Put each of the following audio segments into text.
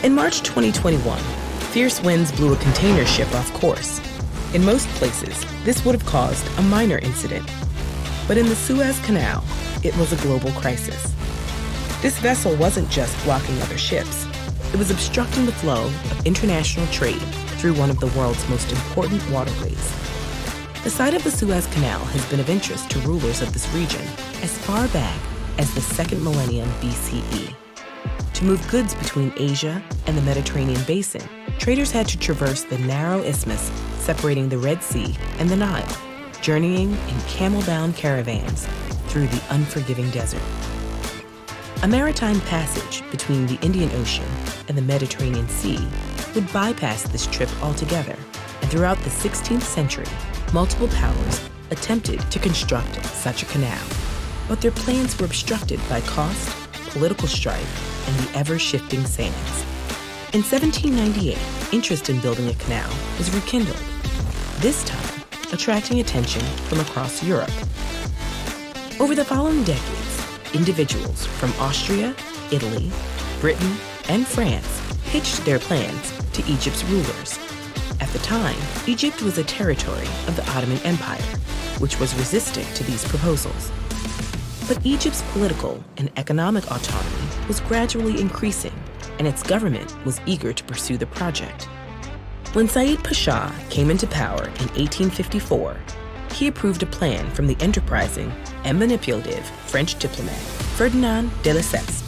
In March 2021, fierce winds blew a container ship off course. In most places, this would have caused a minor incident. But in the Suez Canal, it was a global crisis. This vessel wasn't just blocking other ships. It was obstructing the flow of international trade through one of the world's most important waterways. The site of the Suez Canal has been of interest to rulers of this region as far back as the 2nd millennium BCE. To move goods between Asia and the Mediterranean basin, traders had to traverse the narrow isthmus separating the Red Sea and the Nile, journeying in camel-bound caravans through the unforgiving desert. A maritime passage between the Indian Ocean and the Mediterranean Sea would bypass this trip altogether, and throughout the 16th century, multiple powers attempted to construct such a canal, but their plans were obstructed by cost, political strife, and the ever-shifting sands. In 1798, interest in building a canal was rekindled, this time attracting attention from across Europe. Over the following decades, individuals from Austria, Italy, Britain, and France pitched their plans to Egypt's rulers. At the time, Egypt was a territory of the Ottoman Empire, which was resistant to these proposals. But Egypt's political and economic autonomy was gradually increasing, and its government was eager to pursue the project. When Said Pasha came into power in 1854, he approved a plan from the enterprising and manipulative French diplomat Ferdinand de Lesseps.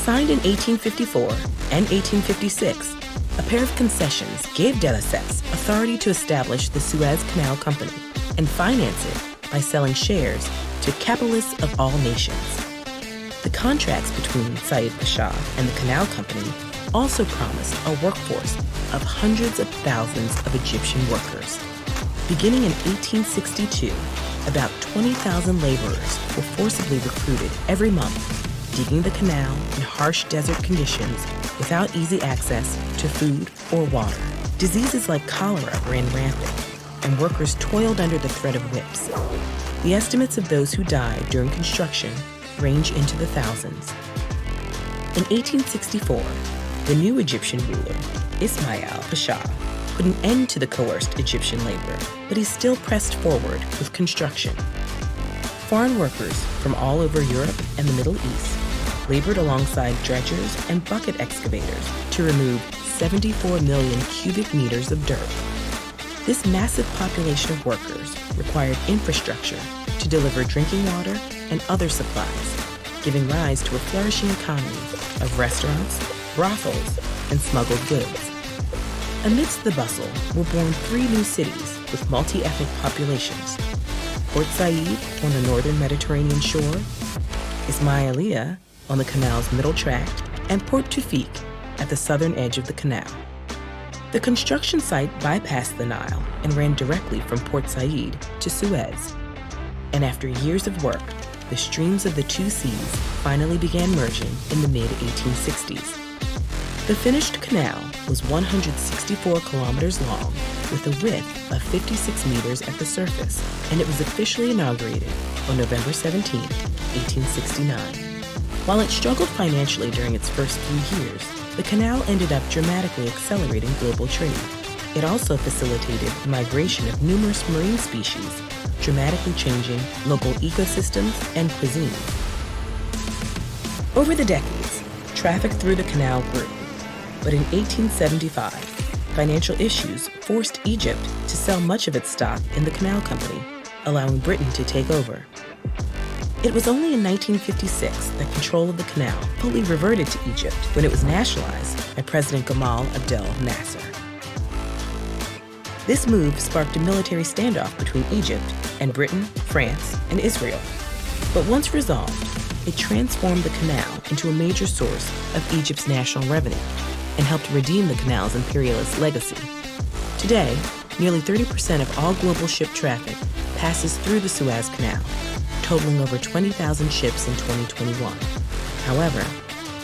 Signed in 1854 and 1856, a pair of concessions gave de Lesseps authority to establish the Suez Canal Company and finance it by selling shares to capitalists of all nations. The contracts between Said Pasha and the Canal Company also promised a workforce of hundreds of thousands of Egyptian workers. Beginning in 1862, about 20,000 laborers were forcibly recruited every month, digging the canal in harsh desert conditions without easy access to food or water. Diseases like cholera ran rampant, and workers toiled under the threat of whips. The estimates of those who died during construction range into the thousands. In 1864, the new Egyptian ruler, Ismail Pasha, put an end to the coerced Egyptian labor, but he still pressed forward with construction. Foreign workers from all over Europe and the Middle East labored alongside dredgers and bucket excavators to remove 74 million cubic meters of dirt. This massive population of workers required infrastructure to deliver drinking water and other supplies, giving rise to a flourishing economy of restaurants, brothels, and smuggled goods. Amidst the bustle were born 3 new cities with multi-ethnic populations: Port Said on the northern Mediterranean shore, Ismailia on the canal's middle tract, and Port Tawfiq at the southern edge of the canal. The construction site bypassed the Nile and ran directly from Port Said to Suez. And after years of work, the streams of the two seas finally began merging in the mid-1860s. The finished canal was 164 kilometers long with a width of 56 meters at the surface, and it was officially inaugurated on November 17, 1869. While it struggled financially during its first few years, the canal ended up dramatically accelerating global trade. It also facilitated the migration of numerous marine species, dramatically changing local ecosystems and cuisine. Over the decades, traffic through the canal grew, but in 1875, financial issues forced Egypt to sell much of its stock in the Canal Company, allowing Britain to take over. It was only in 1956 that control of the canal fully reverted to Egypt when it was nationalized by President Gamal Abdel Nasser. This move sparked a military standoff between Egypt and Britain, France, and Israel. But once resolved, it transformed the canal into a major source of Egypt's national revenue and helped redeem the canal's imperialist legacy. Today, nearly 30% of all global ship traffic passes through the Suez Canal, totaling over 20,000 ships in 2021. However,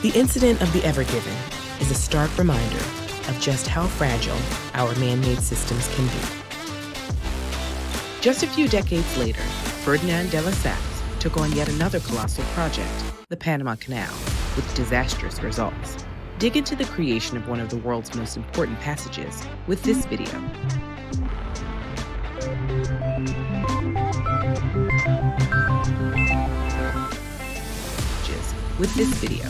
the incident of the Ever Given is a stark reminder of just how fragile our man-made systems can be. Just a few decades later, Ferdinand de Lesseps took on yet another colossal project, the Panama Canal, with disastrous results. Dig into the creation of one of the world's most important passages with this video. With this video.